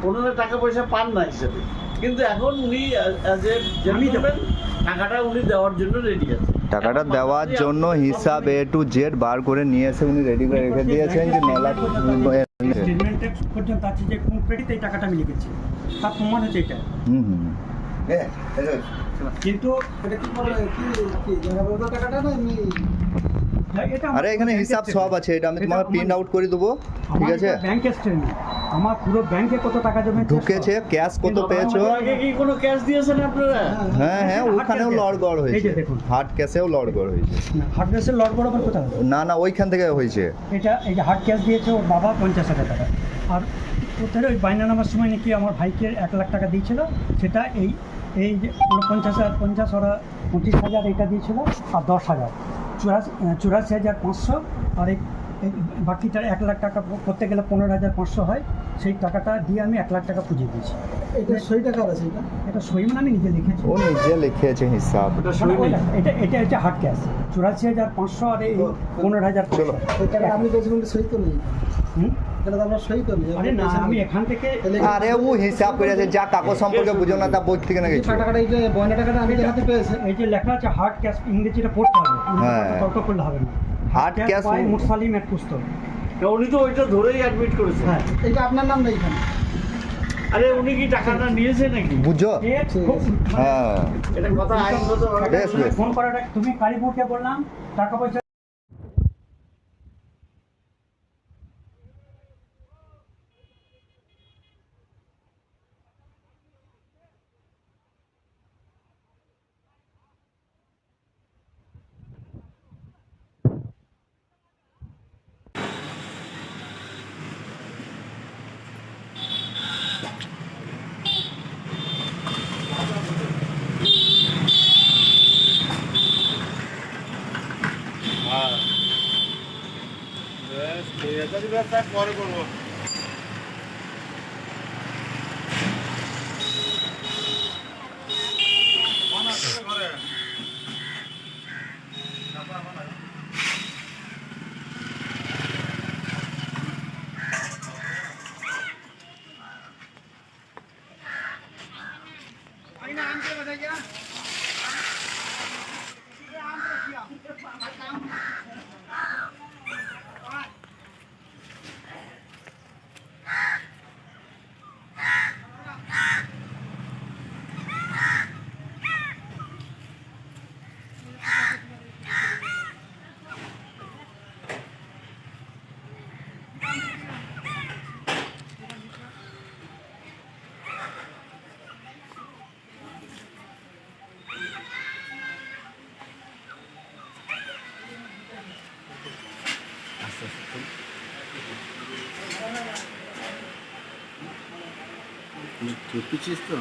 ওনারা টাকা পয়সা পান না হিসেবে, কিন্তু এখন উনি টাকাটা উনি দেওয়ার জন্য রেডি আছে। টাকাটা দেওয়ার জন্য হিসাব A to Z বার করে নিয়ে এসে উনি রেডি করে রেখে দিয়েছেন যে 9 লাখ স্টেটমেন্টে পর্যন্ত আছে যে কোন ক্রেডিটে এই টাকাটা আমি লিখেছি, তার প্রমাণ হচ্ছে এটা। কিন্তু এটা কি টাকাটা না এমনি আরে এখানে হিসাব সব আছে, এটা আমি তোমাকে প্রিন্ট আউট করে দেবো, ঠিক আছে? ব্যাংক স্টেটমেন্ট আমার পুরো ব্যাংকে কত টাকা জমা ঢুকেছে, ক্যাশ কত পেয়েছো? আগে কি কোনো ক্যাশ দিয়েছেন আপনারা? হ্যাঁ হ্যাঁ, ওখানেও লড়গড় হয়েছে, হার্ড ক্যাশেও লড়গড় হয়েছে। হার্ড ক্যাশের লড়গড় আবার কোথায়? না না, ওইখান থেকে হয়েছে। এটা এই যে হার্ড ক্যাশ দিয়েছে ওর বাবা 50,000 টাকা, আর ওদের ওই বাইনা নামার সময় নাকি আমার ভাইকে 1 লাখ টাকা দিয়েছিল, সেটা এই এই যে 50 ওরা 25,000 এটা দিয়েছিল, আর 10,000 84,500, আর এই বাকিটা 1 লাখ টাকা করতে গেলে 15,500 হয়, সেই টাকাটা দিয়ে আমি 1 লাখ টাকা পুঁজি দিয়েছি। এটা সই টাকা আছে, এটা সই মানে আমি নিজে লিখেছি, ও নিজে লিখেছে হিসাব। এটা হচ্ছে হার্ড ক্যাশ 84,500, আর এই 15,000। চলো, আমি সই তো নেই। আমি এখান থেকে আরে ও হিসাব করে আছে, যা কাগজ সম্পর্কে বুঝো না তা বই থেকে না গেছে। টাকাটা এই যে বয়না টাকাটা আমি হাতে পেয়েছি, এই যে লেখা আছে হার্ড ক্যাশ, ইংরেজিটা পড়তে হবে, হ্যাঁ তর্ক করলে হবে না। হার্ড ক্যাশ মুরসালিম এর পুস্তক, উনি তো ওইটা ধরেই অ্যাডমিট করেছেন। হ্যাঁ এটা আপনার নাম নেই এখানে। আরে উনি কি টাকাটা নিয়েছে নাকি? বুঝো? হ্যাঁ, এটা কথা আইনগতভাবে বেশ বেশ। ফোন করাটা তুমি কালীপুরকে বললাম টাকা পয়সা পরে করবো। পিছিস তো